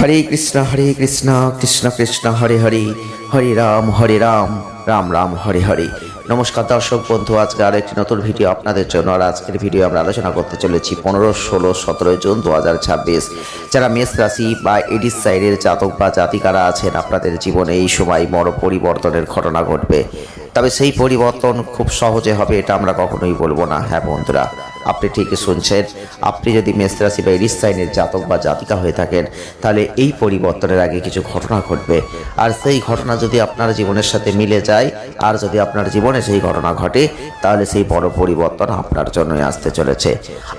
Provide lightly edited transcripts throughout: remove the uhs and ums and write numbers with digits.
হরে কৃষ্ণ কৃষ্ণ কৃষ্ণ হরে হরে, হরে রাম রাম রাম হরে হরে। নমস্কার দর্শক বন্ধু, আজকে আর একটি নতুন ভিডিও আপনাদের জন্য। আর আজকের ভিডিও আমরা আলোচনা করতে চলেছি 15, 16, 17 জুন 2026। যারা মেষ রাশি বা এডিস সাইডের জাতক বা জাতিকারা আছেন, আপনাদের জীবনে এই সময় বড় পরিবর্তনের ঘটনা ঘটবে। তবে সেই পরিবর্তন খুব সহজে হবে এটা আমরা কখনোই বলবো না। হ্যাঁ বন্ধুরা, আপনি ঠিকই শুনছেন। আপনি যদি মেষ রাশি বা এডিস সাইনের জাতক বা জাতিকা হয়ে থাকেন, তাহলে এই পরিবর্তনের আগে কিছু ঘটনা ঘটবে। আর সেই ঘটনা যদি আপনার জীবনের সাথে মিলে যায়, আর যদি আপনার জীবনে সেই ঘটনা ঘটে, তাহলে সেই বড় পরিবর্তন আপনার জন্যই আসতে চলেছে।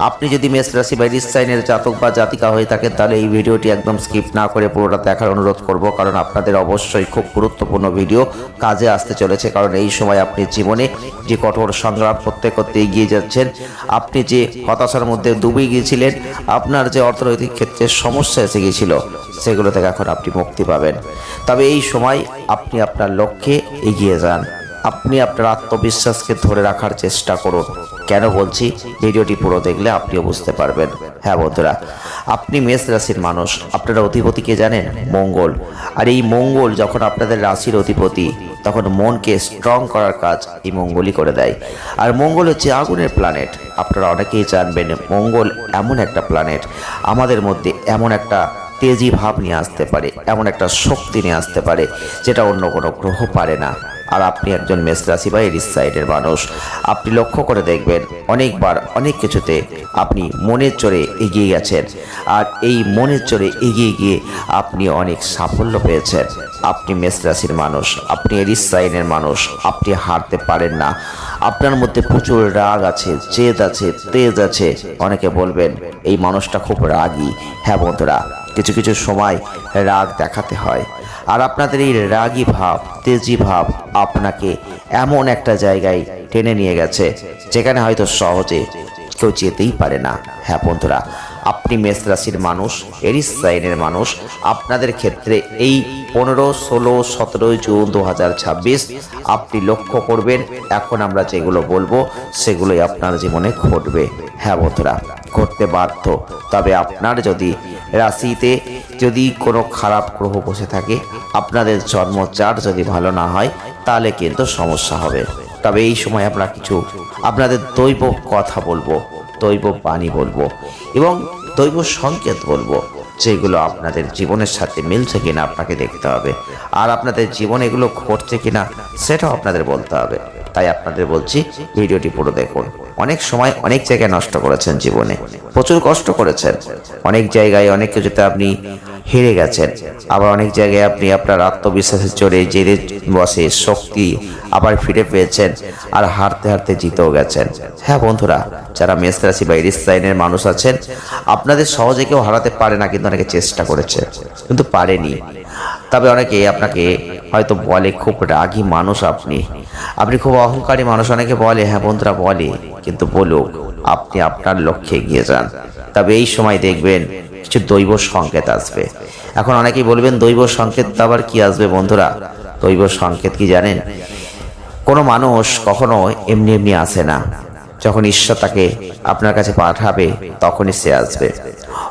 আপনি যদি মেষ রাশি বা এডিস সাইনের জাতক বা জাতিকা হয়ে থাকেন, তাহলে এই ভিডিওটি একদম স্কিপ না করে পুরোটা দেখার অনুরোধ করব, কারণ আপনাদের অবশ্যই খুব গুরুত্বপূর্ণ ভিডিও কাজে আসতে চলেছে। কারণ এই সময় আপনি জীবনে যে কঠোর সংগ্রাম করতে করতে এগিয়ে যাচ্ছেন, আপনি যে হতাশার মধ্যে ডুবে গিয়েছিলেন, আপনার যে অর্থনৈতিক ক্ষেত্রে সমস্যা এসে গিয়েছিল, সেগুলো থেকে এখন আপনি মুক্তি পাবেন। তবে এই সময় আপনি আপনার লক্ষ্যে এগিয়ে যান। আপনি আপনার আত্মবিশ্বাসকে ধরে রাখার চেষ্টা করুন। কেন বলছি, ভিডিওটি পুরো দেখলে আপনিও বুঝতে পারবেন। হ্যাঁ বন্ধুরা, আপনি মেষ রাশির মানুষ, আপনারা অধিপতিকে জানেন মঙ্গল। আর এই মঙ্গল যখন আপনাদের রাশির অধিপতি, তখন মনকে স্ট্রং করার কাজ এই মঙ্গলই করে দেয়। আর মঙ্গল হচ্ছে আগুনের প্ল্যানেট। আপনারা অনেকেই জানবেন, মঙ্গল এমন একটা প্ল্যানেট, আমাদের মধ্যে এমন একটা তেজি ভাব নিয়ে আসতে পারে, এমন একটা শক্তি নিয়ে আসতে পারে, যেটা অন্য কোনো গ্রহ পারে না। আর আপনি একজন মেষ রাশি বা এডিস সাইডের মানুষ, আপনি লক্ষ্য করে দেখবেন অনেকবার অনেক কিছুতে আপনি মনের জোরে এগিয়ে গেছেন। আর এই মনের জোরে এগিয়ে গিয়ে আপনি অনেক সাফল্য পেয়েছেন। আপনি মেষ রাশির মানুষ, আপনি এডিস সাইনের মানুষ, আপনি হারতে পারেন না। আপনার মধ্যে প্রচুর রাগ আছে, জেদ আছে, তেজ আছে। অনেকে বলবেন এই মানুষটা খুব রাগী। হ্যাঁ বন্ধুরা, কিছু কিছু সময় রাগ দেখাতে হয়। আর আপনাদের এই রাগী ভাব, তেজি ভাব আপনাকে এমন একটা জায়গায় টেনে নিয়ে গেছে, যেখানে হয়তো সহজে কেউ যেতেই পারে না। হ্যাঁ বন্ধুরা, আপনি মেষ রাশির মানুষ, এরিস সাইনের মানুষ, আপনাদের ক্ষেত্রে এই 15, 16, 17 জুন 2026 আপনি লক্ষ্য করবেন, এখন আমরা যেগুলো বলবো সেগুলোই আপনার জীবনে ঘটবে। হ্যাঁ বন্ধুরা, ঘটতে বাধ্য। তবে আপনার যদি রাশিতে যদি কোনো খারাপ গ্রহ বসে থাকে, আপনাদের জন্মচার যদি ভালো না হয়, তাহলে কিন্তু সমস্যা হবে। তবে এই সময় আমরা কিছু আপনাদের দৈব কথা বলবো, দৈব বাণী বলবো এবং দৈব সংকেত বলবো, যেগুলো আপনাদের জীবনের সাথে মিলছে কিনা আপনাকে দেখতে হবে। আর আপনাদের জীবনে এগুলো ঘটছে কিনা সেটাও আপনাদের বলতে হবে। তাই আপনাদের বলছি, ভিডিওটি পুরো দেখুন। অনেক সময় অনেক জায়গায় নষ্ট করেছেন, জীবনে প্রচুর কষ্ট করেছেন, অনেক জায়গায় অনেক কিছুতে আপনি হেরে গেছেন। আবার অনেক জায়গায় আপনি আপনার আত্মবিশ্বাসের জোরে জেরে বসে শক্তি আবার ফিরে পেয়েছেন, আর হারতে হারতে জিতেও গেছেন। হ্যাঁ বন্ধুরা, যারা মেষ রাশি বা এরিস সাইনের মানুষ আছেন, আপনাদের সহজে কেউ হারাতে পারে না, কিন্তু অনেকে চেষ্টা করেছে কিন্তু পারেনি। তবে অনেকে আপনাকে হয়তো বলে খুব রাগী মানুষ আপনি খুব অহংকারী মানুষ, অনেকে বলে। হ্যাঁ বন্ধুরা বলে, কিন্তু বলুক, আপনি আপনার লক্ষ্যে এগিয়ে যান। তবে এই সময় দেখবেন কিছু দৈব সংকেত আসবে। এখন অনেকেই বলবেন দৈব সংকেত আবার কি আসবে? বন্ধুরা, দৈব সংকেত কি জানেন? কোনো মানুষ কখনো এমনি এমনি আসে না। যখন ঈশ্বর তাকে আপনার কাছে পাঠাবে, তখনই সে আসবে।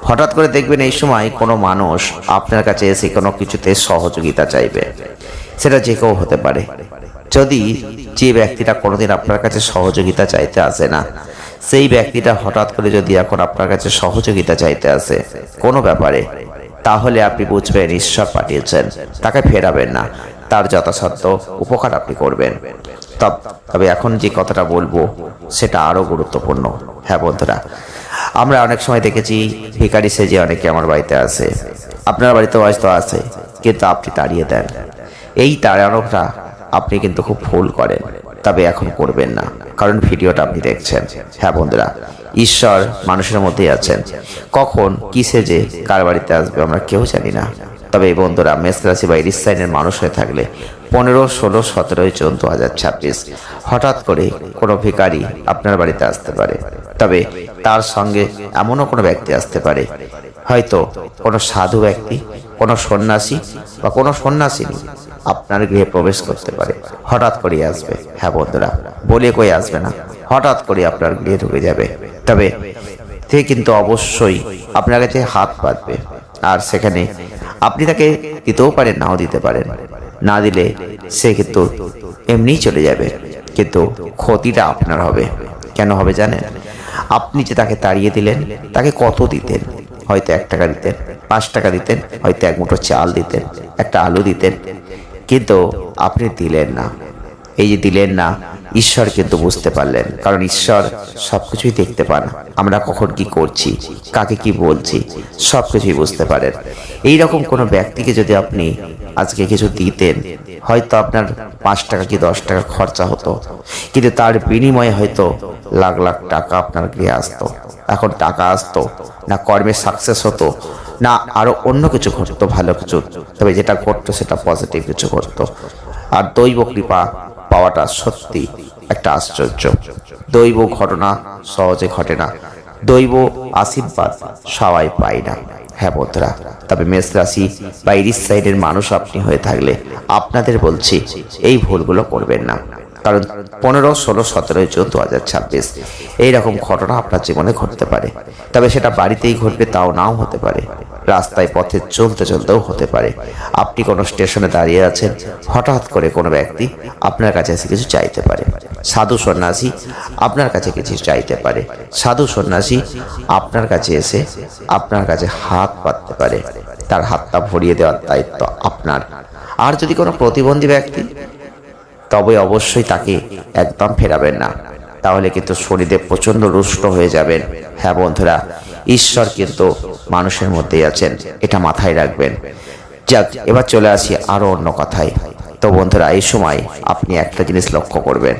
হঠাৎ করে দেখবেন এই সময় কোনো মানুষ আপনার কাছে এসে কোনো কিছুতে সহযোগিতা চাইবে। সেটা যে কেউ হতে পারে। যদি যে ব্যক্তিটা কোনোদিন আপনার কাছে সহযোগিতা চাইতে আসে না, সেই ব্যক্তিটা হঠাৎ করে যদি এখন আপনার কাছে সহযোগিতা চাইতে আসে কোনো ব্যাপারে, তাহলে আপনি বুঝবেন ঈশ্বর পাঠিয়েছেন। তাকে ফেরাবেন না, তার যথাসাধ্য উপকার আপনি করবেন। তবে এখন যে কথাটা বলবো সেটা আরো গুরুত্বপূর্ণ। হ্যাঁ বন্ধুরা, আমরা অনেক সময় দেখেছি ভিখারি সেজে অনেকে আমার বাড়িতে আসে। আপনার বাড়িতেও হয়তো আসে, কিন্তু আপনি তাড়িয়ে দেন। এই তাড়ানোটা আপনি কিন্তু খুব ভুল করেন। তবে এখন করবেন না, কারণ ভিডিওটা আপনি দেখছেন। হ্যাঁ বন্ধুরা, ঈশ্বর মানুষের মধ্যেই আছেন। কখন কি সেজে কার বাড়িতে আসবে আমরা কেউ জানি না। তবে এই বন্ধুরা, মেষ রাশি বা এরিস সাইনের মানুষ হয়ে থাকলে 15, 16, 17 জুন 2026 হঠাৎ করে কোনো ভিখারি আপনার বাড়িতে আসতে পারে। তবে তার সঙ্গে এমনও কোনো ব্যক্তি আসতে পারে, হয়তো কোনো সাধু ব্যক্তি, কোনো সন্ন্যাসী বা কোনো সন্ন্যাসিনী আপনার গৃহে প্রবেশ করতে পারে। হঠাৎ করে আসবে। হ্যাঁ বন্ধুরা, বলে কই আসবে না, হঠাৎ করে আপনার গৃহে ঢুকে যাবে। তবে সে কিন্তু অবশ্যই আপনার কাছে হাত পাতবে, আর সেখানে আপনি তাকে দিতেও পারেন, নাও দিতে পারেন। না দিলে সে কিন্তু এমনিই চলে যাবে, কিন্তু ক্ষতিটা আপনার হবে। কেন হবে জানেন? আপনি যে তাকে তাড়িয়ে দিলেন, তাকে কত দিতেন? হয়তো 1 টাকা দিতেন, 5 টাকা দিতেন, হয়তো 1 মুঠো চাল দিতেন, একটা আলু দিতেন, কিন্তু আপনি দিলেন না। এই যে দিলেন না, ঈশ্বর কিন্তু বুঝতে পারলেন, কারণ ঈশ্বর সবকিছুই দেখতে পান। আমরা কখন কি করছি, কাকে কি বলছি, সবকিছুই বুঝতে পারেন। এইরকম কোনো ব্যক্তিকে যদি আপনি আজকে কিছু দিতেন, হয়তো আপনার 5 টাকা কি 10 টাকা খরচা হতো, কিন্তু তার বিনিময়ে হয়তো লাখ লাখ টাকা আপনার গৃহে আসতো। এখন টাকা আসতো না, কর্মে সাকসেস হতো না, আরো অন্য কিছু ঘটতো, ভালো কিছু। তবে যেটা ঘটতো সেটা পজিটিভ কিছু ঘটতো। আর দৈব কৃপা পাওয়াটা সত্যি একটা আশ্চর্য। দৈব ঘটনা সহজে ঘটে না, দৈব আশীর্বাদ সবাই পায় না। হ্যাঁ বন্ধুরা, তবে মেষ রাশি বা ইরিশ সাইডের মানুষ আপনি হয়ে থাকলে আপনাদের বলছি এই ভুলগুলো করবেন না, কারণ 15, 16, 17 জুন 2026 এইরকম ঘটনা আপনার জীবনে ঘটতে পারে। তবে সেটা বাড়িতেই ঘটবে তাও নাও হতে পারে, রাস্তায় পথে চলতে চলতেও হতে পারে। আপনি কোনো স্টেশনে দাঁড়িয়ে আছেন, হঠাৎ করে কোনো ব্যক্তি আপনার কাছে এসে কিছু চাইতে পারে। সাধু সন্ন্যাসী আপনার কাছে কিছু চাইতে পারে। সাধু সন্ন্যাসী আপনার কাছে এসে আপনার কাছে হাত পাততে পারে, তার হাতটা ভরিয়ে দেওয়ার দায়িত্ব আপনার। আর যদি কোনো প্রতিবন্ধী ব্যক্তি, তবে অবশ্যই তাকে একদম ফেরাবেন না, তাহলে কিন্তু শরীরে প্রচন্ড রুষ্ট হয়ে যাবেন। হ্যাঁ বন্ধুরা, ঈশ্বর কিন্তু মানুষের মধ্যেই আছেন, এটা মাথায় রাখবেন। যাক, এবার চলে আসি আরো অন্য কথায়। তো বন্ধুরা, এই সময় আপনি একটা জিনিস লক্ষ্য করবেন,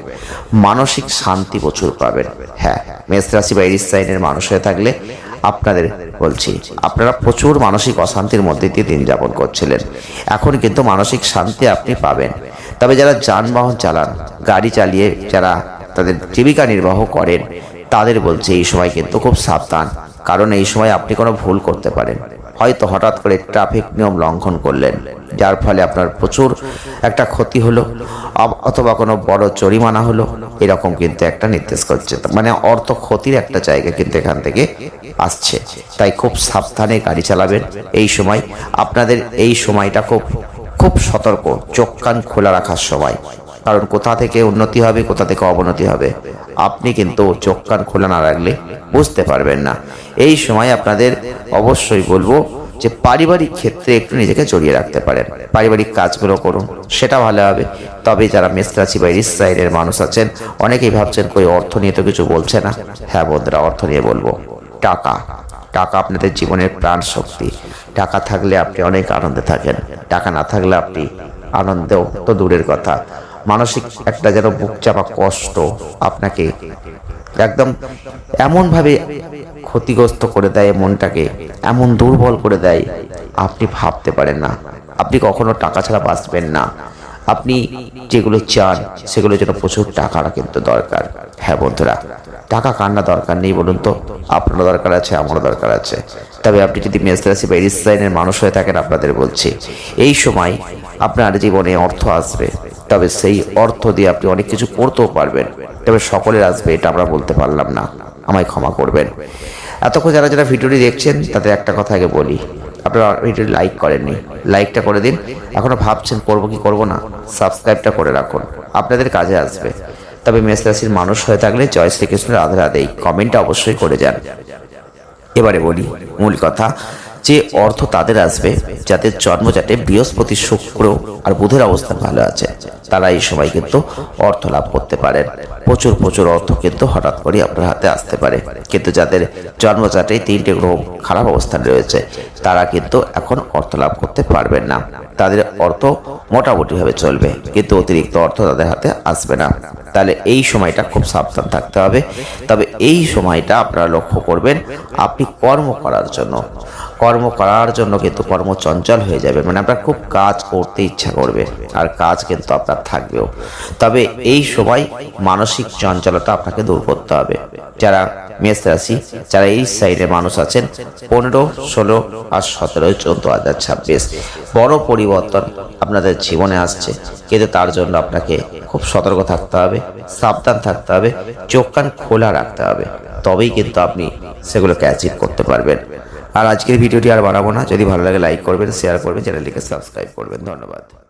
মানসিক শান্তি প্রচুর পাবেন। হ্যাঁ, মেষ রাশি বা ইরিশ সাইনের মানুষ হয়ে থাকলে আপনাদের বলছি, আপনারা প্রচুর মানসিক অশান্তির মধ্যে দিয়ে দিন যাপন করছিলেন, এখন কিন্তু মানসিক শান্তি আপনি পাবেন। তবে যারা যানবাহন চালান, গাড়ি চালিয়ে যারা তাদের জীবিকা নির্বাহ করেন, তাদের বলছে এই সময় কিন্তু খুব সাবধান, কারণ এই সময় আপনি কোনো ভুল করতে পারেন। হয়তো হঠাৎ করে ট্রাফিক নিয়ম লঙ্ঘন করলেন, যার ফলে আপনার প্রচুর একটা ক্ষতি হলো, অথবা কোনো বড় জরিমানা হলো, এরকম কিন্তু একটা নির্দেশ করছে। মানে অর্থ ক্ষতির একটা জায়গা কিন্তু এখান থেকে আসছে। তাই খুব সাবধানে গাড়ি চালাবেন এই সময়। আপনাদের এই সময়টা খুব খুব সতর্ক, চোখ কান খোলা রাখার সময়, কারণ কোথা থেকে উন্নতি হবে, কোথা থেকে অবনতি হবে আপনি কিন্তু চোখ কান খোলা না রাখলে বুঝতে পারবেন না। এই সময় আপনাদের অবশ্যই বলবো যে পারিবারিক ক্ষেত্রে একটু নিজেকে জড়িয়ে রাখতে পারেন, পারিবারিক কাজগুলো করুন, সেটা ভালো হবে। তবে যারা মেষ রাশি বা ইরিশ সাইনের মানুষ আছেন, অনেকেই ভাবছেন কই অর্থ নিয়ে তো কিছু বলছে না। হ্যাঁ বন্ধুরা, অর্থ নিয়ে বলবো। টাকা টাকা আপনাদের জীবনের প্রাণ শক্তি। টাকা থাকলে আপনি অনেক আনন্দে থাকেন, টাকা না থাকলে আপনি আনন্দেও তো দূরের কথা, মানসিক একটা যেন বুক চাপা কষ্ট আপনাকে একদম এমনভাবে ক্ষতিগ্রস্ত করে দেয়, মনটাকে এমন দুর্বল করে দেয়, আপনি ভাবতে পারেন না। আপনি কখনো টাকা ছাড়া বাঁচবেন না। আপনি যেগুলো চান সেগুলোর জন্য প্রচুর টাকাটা কিন্তু দরকার। হ্যাঁ বন্ধুরা, টাকা কার না দরকার নেই বলুন তো? আপনারও দরকার আছে, আমারও দরকার আছে। তবে আপনি যদি মেষ রাশি বা ইরিশ সাইনের মানুষ হয়ে থাকেন, আপনাদের বলছি এই সময় আপনার জীবনে অর্থ আসবে, তবে সেই অর্থ দিয়ে আপনি অনেক কিছু করতেও পারবেন। তবে সকলের আসবে এটা আমরা বলতে পারলাম না, আমায় ক্ষমা করবেন। এতক্ষণ যারা যারা ভিডিওটি দেখছেন তাদের একটা কথা আগে বলি, আপনারা ভিডিওটি লাইক করেননি, লাইকটা করে দিন। এখনো ভাবছেন করবো কি করবো না, সাবস্ক্রাইবটা করে রাখুন, আপনাদের কাজে আসবে। তবে মেষ রাশির মানুষ হয়ে থাকলে জয় শ্রীকৃষ্ণ, রাধে রাধে কমেন্টটা অবশ্যই করে যান। এবারে বলি মূল কথা, যে অর্থ তাদের আসবে যাদের জন্মজাতে বৃহস্পতি, শুক্র আর বুধের অবস্থান ভালো আছে, তারা এই সময় কিন্তু অর্থ লাভ করতে পারেন। প্রচুর প্রচুর অর্থ কিন্তু হঠাৎ করে আপনার হাতে আসতে পারে। কিন্তু যাদের জন্মজাতে 3টে গ্রহ খারাপ অবস্থান রয়েছে, তারা কিন্তু এখন অর্থ লাভ করতে পারবেন না। তাদের অর্থ মোটামুটিভাবে চলবে, কিন্তু অতিরিক্ত অর্থ তাদের হাতে আসবে না। তাহলে এই সময়টা খুব সাবধান থাকতে হবে। তবে এই সময়টা আপনারা লক্ষ্য করবেন, আপনি কর্ম করার জন্য কিন্তু কর্মচঞ্চল হয়ে যাবে, মানে আপনার খুব কাজ করতে ইচ্ছা করবে, আর কাজ কিন্তু আপনার থাকবেও। তবে এই সময় মানসিক চঞ্চলতা আপনাকে দূর করতে হবে। যারা মেষ রাশি, যারা এই সাইডের মানুষ আছেন, 15, 16 আর 17 জুন 2026 বড় পরিবর্তন আপনাদের জীবনে আসছে, কিন্তু তার জন্য আপনাকে খুব সতর্ক থাকতে হবে, সাবধান থাকতে হবে, চোখ কান খোলা রাখতে হবে, তবেই কিন্তু আপনি সেগুলোকে অ্যাচিভ করতে পারবেন। আর আজকের ভিডিওটি আর বাড়াবো না, যদি ভালো লাগে লাইক করবেন, শেয়ার করবেন, চ্যানেলটিকে সাবস্ক্রাইব করবেন। ধন্যবাদ।